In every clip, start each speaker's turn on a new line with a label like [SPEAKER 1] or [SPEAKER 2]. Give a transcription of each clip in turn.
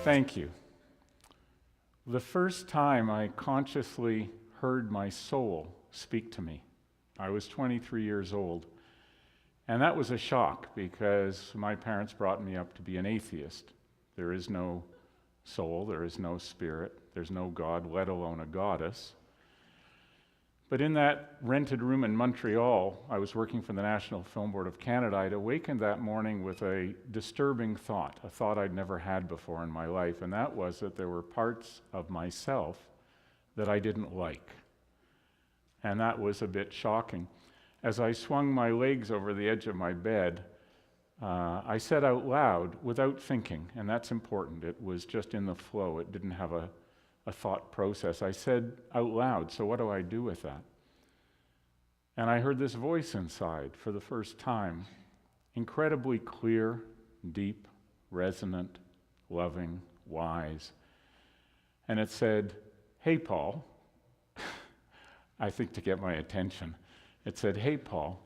[SPEAKER 1] Thank you. The first time I consciously heard my soul speak to me, I was 23 years old. And that was a shock because my parents brought me up to be an atheist. There is no soul, there is no spirit, there's no God, let alone a goddess. But in that rented room in Montreal, I was working for the National Film Board of Canada. I'd awakened that morning with a disturbing thought, a thought I'd never had before in my life, and that was that there were parts of myself that I didn't like. And that was a bit shocking. As I swung my legs over the edge of my bed, I said out loud, without thinking, and that's important, it was just in the flow, it didn't have a thought process. I said out loud, so what do I do with that? And I heard this voice inside for the first time, incredibly clear, deep, resonant, loving, wise. And it said, "Hey, Paul," I think to get my attention. It said, "Hey, Paul,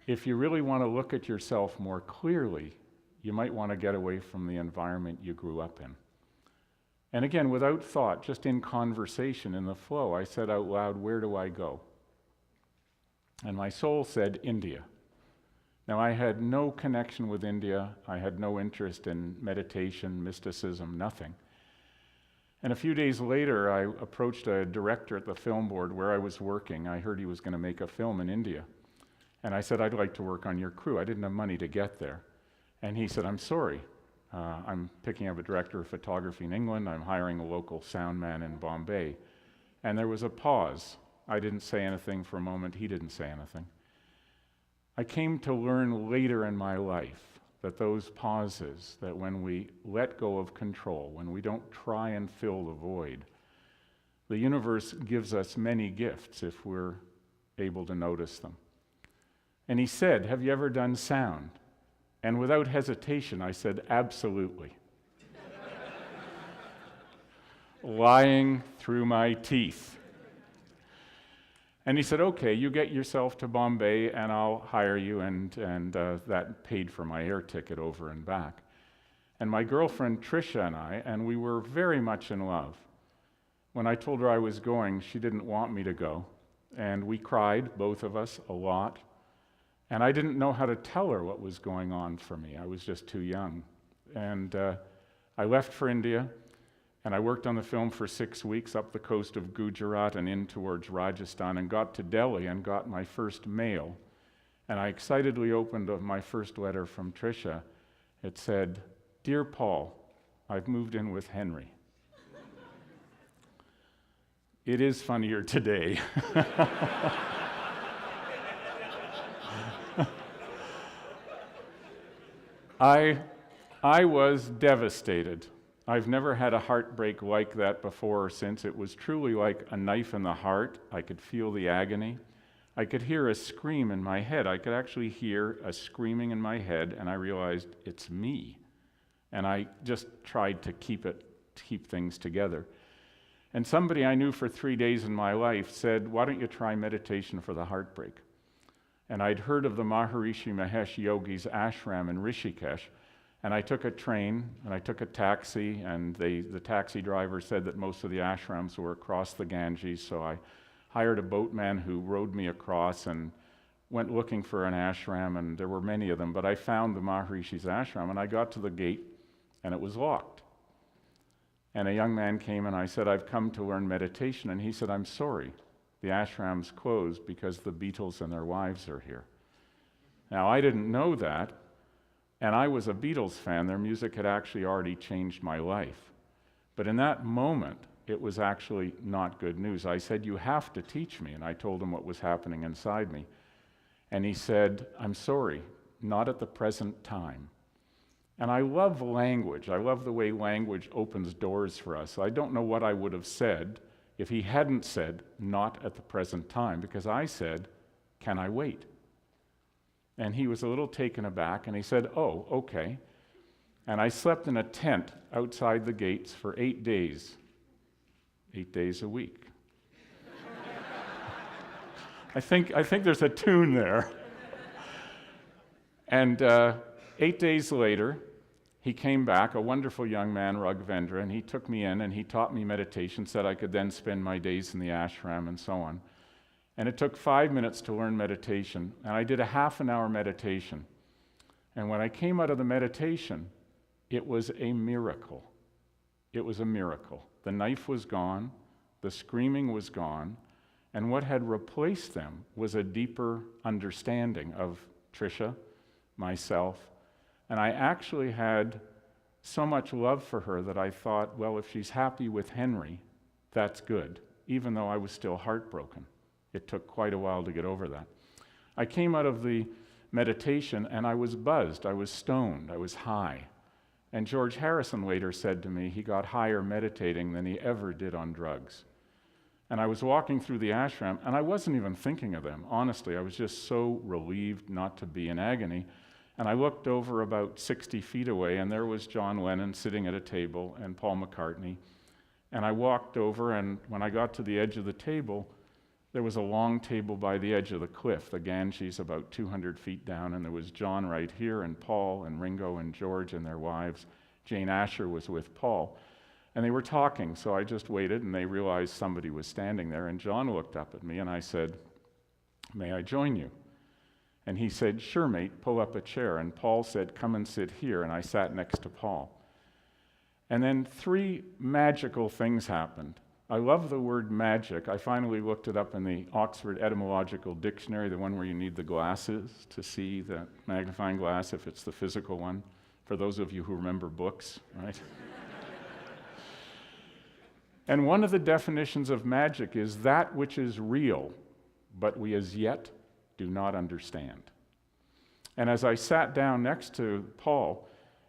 [SPEAKER 1] if you really want to look at yourself more clearly, you might want to get away from the environment you grew up in." And again, without thought, just in conversation, in the flow, I said out loud, "Where do I go?" And my soul said, "India." Now, I had no connection with India. I had no interest in meditation, mysticism, nothing. And a few days later, I approached a director at the film board where I was working. I heard he was going to make a film in India. And I said, "I'd like to work on your crew." I didn't have money to get there. And he said, "I'm sorry. I'm picking up a director of photography in England. I'm hiring a local sound man in Bombay." And there was a pause. I didn't say anything for a moment. He didn't say anything. I came to learn later in my life that those pauses, that when we let go of control, when we don't try and fill the void, the universe gives us many gifts if we're able to notice them. And he said, "Have you ever done sound?" And without hesitation, I said, "Absolutely." Lying through my teeth. And he said, "Okay, you get yourself to Bombay and I'll hire you," and that paid for my air ticket over and back. And my girlfriend Tricia and we were very much in love. When I told her I was going, she didn't want me to go. And we cried, both of us, a lot. And I didn't know how to tell her what was going on for me. I was just too young. And I left for India, and I worked on the film for 6 weeks up the coast of Gujarat and in towards Rajasthan, and got to Delhi and got my first mail. And I excitedly opened my first letter from Tricia. It said, "Dear Paul, I've moved in with Henry." It is funnier today. I was devastated. I've never had a heartbreak like that before or since. It was truly like a knife in the heart. I could feel the agony. I could hear a scream in my head. I could actually hear a screaming in my head, and I realized it's me. And I just tried to keep things together. And somebody I knew for 3 days in my life said, "Why don't you try meditation for the heartbreak?" And I'd heard of the Maharishi Mahesh Yogis ashram in Rishikesh, and I took a train, and I took a taxi, and the taxi driver said that most of the ashrams were across the Ganges, so I hired a boatman who rowed me across and went looking for an ashram, and there were many of them, but I found the Maharishi's ashram, and I got to the gate, and it was locked. And a young man came, and I said, "I've come to learn meditation," and he said, "I'm sorry. The ashram's closed because the Beatles and their wives are here." Now, I didn't know that, and I was a Beatles fan. Their music had actually already changed my life. But in that moment, it was actually not good news. I said, "You have to teach me," and I told him what was happening inside me. And he said, "I'm sorry, not at the present time." And I love language. I love the way language opens doors for us. I don't know what I would have said if he hadn't said, "Not at the present time," because I said, "Can I wait?" And he was a little taken aback, and he said, "Oh, okay." And I slept in a tent outside the gates for 8 days, 8 days a week. I think there's a tune there. And 8 days later, he came back, a wonderful young man, Raghavendra, and he took me in and he taught me meditation, said I could then spend my days in the ashram and so on. And it took 5 minutes to learn meditation, and I did a half an hour meditation. And when I came out of the meditation, it was a miracle. It was a miracle. The knife was gone, the screaming was gone, and what had replaced them was a deeper understanding of Tricia, myself, and I actually had so much love for her that I thought, well, if she's happy with Henry, that's good, even though I was still heartbroken. It took quite a while to get over that. I came out of the meditation and I was buzzed, I was stoned, I was high. And George Harrison later said to me he got higher meditating than he ever did on drugs. And I was walking through the ashram and I wasn't even thinking of them. Honestly, I was just so relieved not to be in agony. And I looked over about 60 feet away and there was John Lennon sitting at a table and Paul McCartney. And I walked over, and when I got to the edge of the table, there was a long table by the edge of the cliff, the Ganges, about 200 feet down, and there was John right here, and Paul, and Ringo, and George, and their wives. Jane Asher was with Paul. And they were talking, so I just waited, and they realized somebody was standing there, and John looked up at me, and I said, "May I join you?" And he said, "Sure, mate, pull up a chair." And Paul said, "Come and sit here," and I sat next to Paul. And then 3 magical things happened. I love the word magic. I finally looked it up in the Oxford Etymological Dictionary, the one where you need the glasses to see the magnifying glass if it's the physical one, for those of you who remember books, right? And one of the definitions of magic is that which is real, but we as yet do not understand. And as I sat down next to Paul,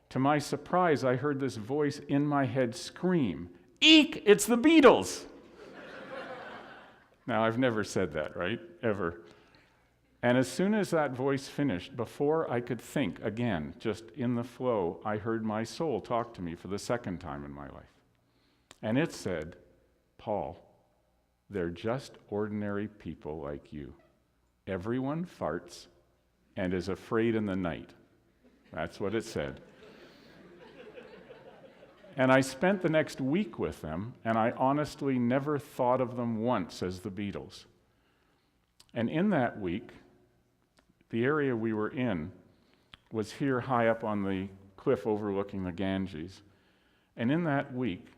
[SPEAKER 1] to my surprise, I heard this voice in my head scream, "Eek, it's the Beatles!" Now, I've never said that, right? Ever. And as soon as that voice finished, before I could think again, just in the flow, I heard my soul talk to me for the second time in my life. And it said, "Paul, they're just ordinary people like you. Everyone farts and is afraid in the night." That's what it said. And I spent the next week with them, and I honestly never thought of them once as the Beatles. And in that week, the area we were in was here high up on the cliff overlooking the Ganges. And in that week,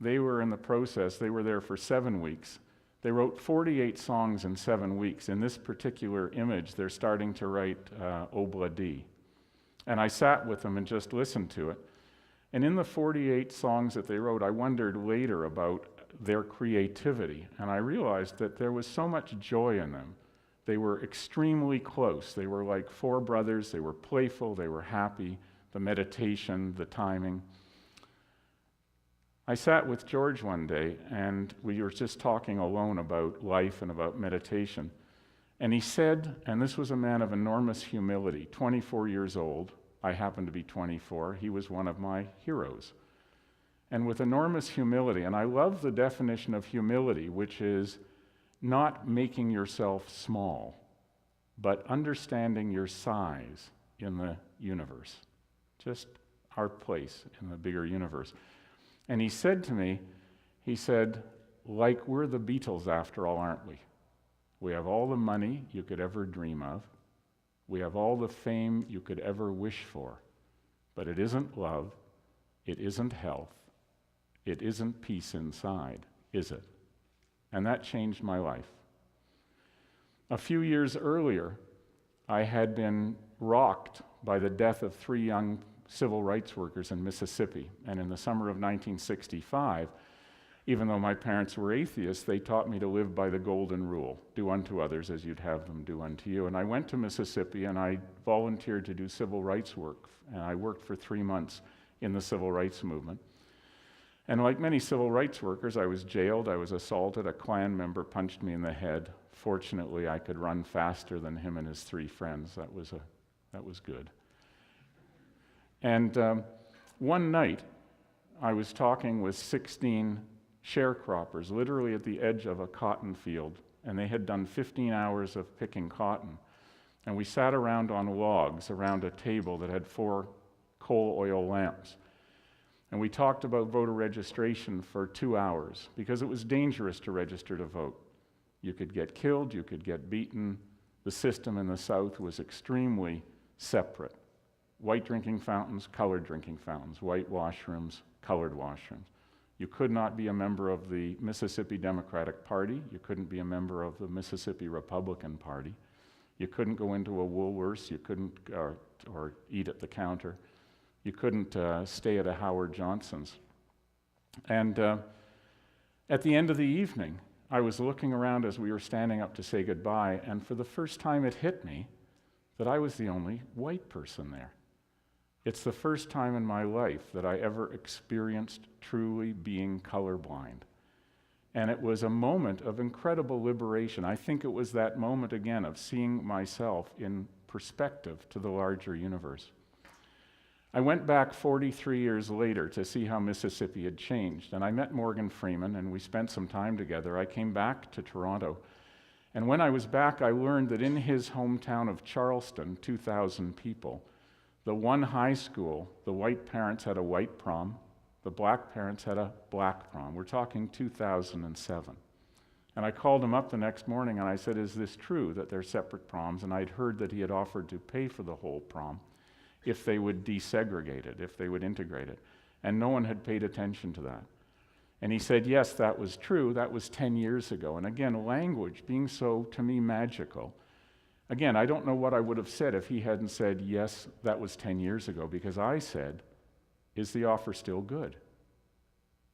[SPEAKER 1] they were in the process, they were there for 7 weeks. They wrote 48 songs in 7 weeks. In this particular image, they're starting to write Obladi. And I sat with them and just listened to it. And in the 48 songs that they wrote, I wondered later about their creativity. And I realized that there was so much joy in them. They were extremely close. They were like 4 brothers. They were playful. They were happy. The meditation, the timing. I sat with George one day, and we were just talking alone about life and about meditation. And he said, and this was a man of enormous humility, 24 years old. I happened to be 24. He was one of my heroes. And with enormous humility, and I love the definition of humility, which is not making yourself small, but understanding your size in the universe, just our place in the bigger universe. And he said to me, he said, "Like we're the Beatles after all, aren't we? We have all the money you could ever dream of. We have all the fame you could ever wish for, but it isn't love, it isn't health, it isn't peace inside, is it?" And that changed my life. A few years earlier, I had been rocked by the death of 3 young civil rights workers in Mississippi. And in the summer of 1965, even though my parents were atheists, they taught me to live by the golden rule, do unto others as you'd have them do unto you. And I went to Mississippi and I volunteered to do civil rights work. And I worked for 3 months in the civil rights movement. And like many civil rights workers, I was jailed, I was assaulted, a Klan member punched me in the head. Fortunately, I could run faster than him and his 3 friends. That was good. And one night, I was talking with 16 sharecroppers, literally at the edge of a cotton field and they had done 15 hours of picking cotton. And we sat around on logs around a table that had 4 coal oil lamps. And we talked about voter registration for 2 hours because it was dangerous to register to vote. You could get killed, you could get beaten. The system in the South was extremely separate. White drinking fountains, colored drinking fountains, white washrooms, colored washrooms. You could not be a member of the Mississippi Democratic Party. You couldn't be a member of the Mississippi Republican Party. You couldn't go into a Woolworths. You couldn't or eat at the counter. You couldn't stay at a Howard Johnson's. And at the end of the evening, I was looking around as we were standing up to say goodbye, and for the first time it hit me that I was the only white person there. It's the first time in my life that I ever experienced truly being colorblind. And it was a moment of incredible liberation. I think it was that moment again of seeing myself in perspective to the larger universe. I went back 43 years later to see how Mississippi had changed, and I met Morgan Freeman, and we spent some time together. I came back to Toronto, and when I was back, I learned that in his hometown of Charleston, 2,000 people, the one high school, the white parents had a white prom, the black parents had a black prom. We're talking 2007. And I called him up the next morning and I said, is this true that they're separate proms? And I'd heard that he had offered to pay for the whole prom if they would desegregate it, if they would integrate it. And no one had paid attention to that. And he said, yes, that was true. That was 10 years ago. And again, language being so, to me, magical. Again, I don't know what I would have said if he hadn't said, yes, that was 10 years ago, because I said, is the offer still good?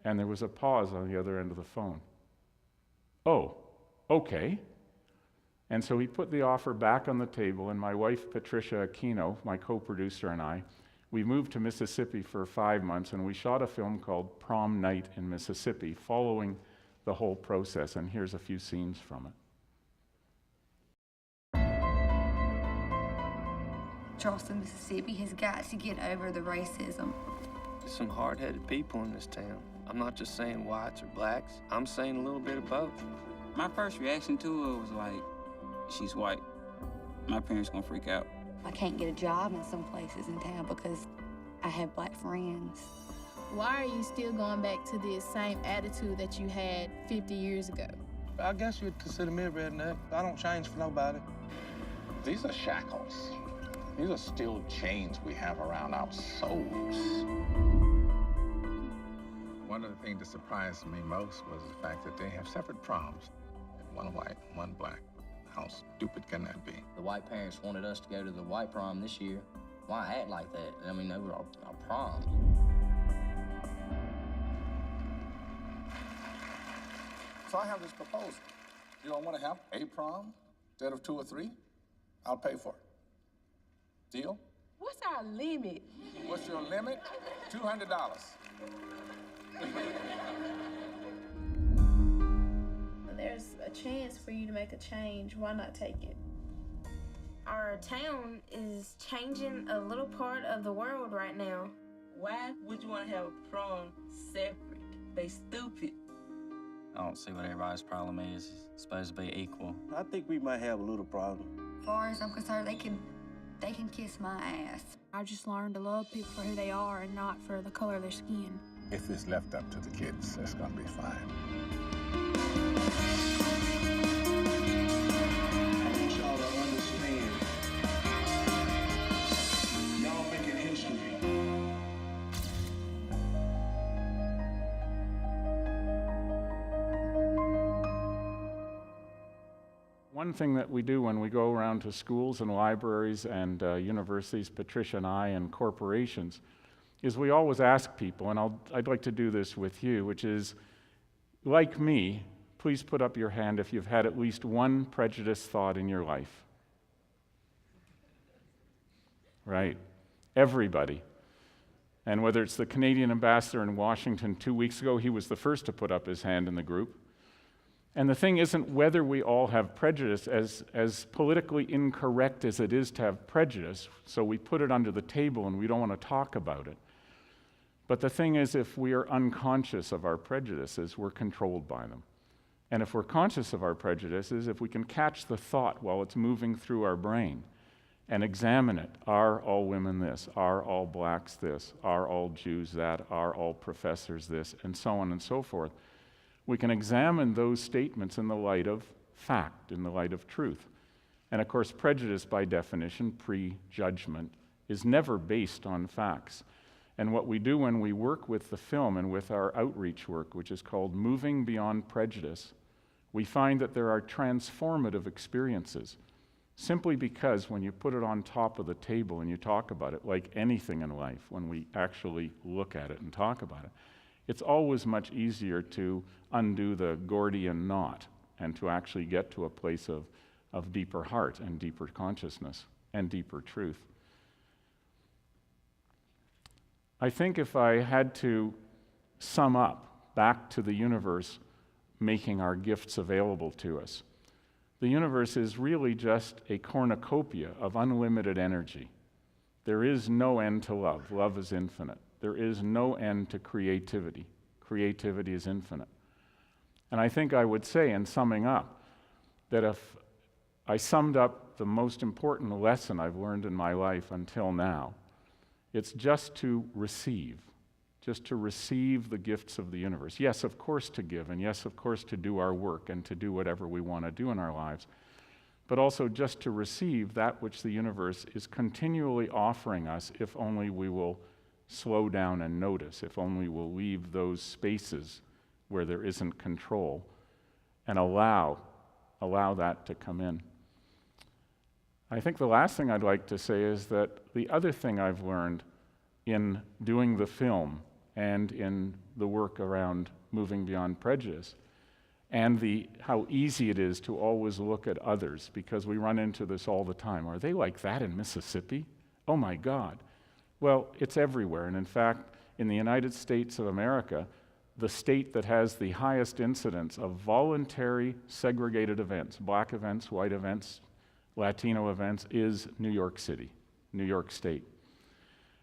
[SPEAKER 1] And there was a pause on the other end of the phone. Oh, okay. And so he put the offer back on the table, and my wife, Patricia Aquino, my co-producer, and I, we moved to Mississippi for 5 months, and we shot a film called Prom Night in Mississippi, following the whole process, and here's a few scenes from it.
[SPEAKER 2] Charleston, Mississippi has got to get over the racism.
[SPEAKER 3] There's some hard-headed people in this town. I'm not just saying whites or blacks. I'm saying a little bit of both.
[SPEAKER 4] My first reaction to her was like, she's white. My parents gonna freak out.
[SPEAKER 2] I can't get a job in some places in town because I have black friends.
[SPEAKER 5] Why are you still going back to this same attitude that you had 50 years ago?
[SPEAKER 6] I guess you'd consider me a redneck. I don't change for nobody.
[SPEAKER 7] These are shackles. These are still chains we have around our souls. One of the things that surprised me most was the fact that they have separate proms. One white, one black. How stupid can that be?
[SPEAKER 8] The white parents wanted us to go to the white prom this year. Why act like that? I mean, they were our prom.
[SPEAKER 7] So I have this proposal. You don't want to have a prom instead of 2 or 3? I'll pay for it. Deal?
[SPEAKER 5] What's our limit?
[SPEAKER 7] What's your limit? $200.
[SPEAKER 5] There's a chance for you to make a change. Why not take it?
[SPEAKER 9] Our town is changing a little part of the world right now.
[SPEAKER 10] Why would you want to have a prom separate? They stupid.
[SPEAKER 4] I don't see what everybody's problem is. It's supposed to be equal.
[SPEAKER 6] I think we might have a little problem.
[SPEAKER 2] As far as I'm concerned, they can kiss my ass.
[SPEAKER 5] I just learned to love people for who they are and not for the color of their skin.
[SPEAKER 7] If it's left up to the kids, it's gonna be fine.
[SPEAKER 11] I want y'all to understand. Y'all making history.
[SPEAKER 1] One thing that we do when we go around to schools and libraries and universities, Patricia and I, and corporations, is we always ask people, and I'd like to do this with you, which is, like me, please put up your hand if you've had at least one prejudiced thought in your life. Right? Everybody. And whether it's the Canadian ambassador in Washington 2 weeks ago, he was the first to put up his hand in the group. And the thing isn't whether we all have prejudice, as politically incorrect as it is to have prejudice, so we put it under the table and we don't want to talk about it. But the thing is, if we are unconscious of our prejudices, we're controlled by them. And if we're conscious of our prejudices, if we can catch the thought while it's moving through our brain and examine it, are all women this? Are all blacks this? Are all Jews that? Are all professors this? And so on and so forth. We can examine those statements in the light of fact, in the light of truth. And of course, prejudice by definition, prejudgment, is never based on facts. And what we do when we work with the film and with our outreach work, which is called Moving Beyond Prejudice, we find that there are transformative experiences, simply because when you put it on top of the table and you talk about it, like anything in life, when we actually look at it and talk about it, it's always much easier to undo the Gordian knot and to actually get to a place of deeper heart and deeper consciousness and deeper truth. I think if I had to sum up back to the universe making our gifts available to us, the universe is really just a cornucopia of unlimited energy. There is no end to love. Love is infinite. There is no end to creativity. Creativity is infinite. And I think I would say, in summing up, that if I summed up the most important lesson I've learned in my life until now, it's just to receive the gifts of the universe. Yes, of course to give, and yes, of course to do our work and to do whatever we want to do in our lives, but also just to receive that which the universe is continually offering us if only we will slow down and notice, if only we'll leave those spaces where there isn't control and allow that to come in. I think the last thing I'd like to say is that the other thing I've learned in doing the film and in the work around Moving Beyond Prejudice, and how easy it is to always look at others, because we run into this all the time. Are they like that in Mississippi? Oh my God. Well, it's everywhere, and in fact, in the United States of America, the state that has the highest incidence of voluntary segregated events, black events, white events, Latino events, is New York City, New York State.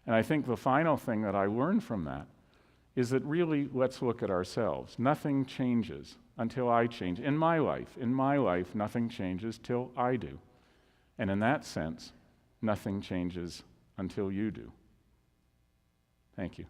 [SPEAKER 1] And I think the final thing that I learned from that is that really, let's look at ourselves. Nothing changes until I change. In my life, nothing changes till I do. And in that sense, nothing changes until you do. Thank you.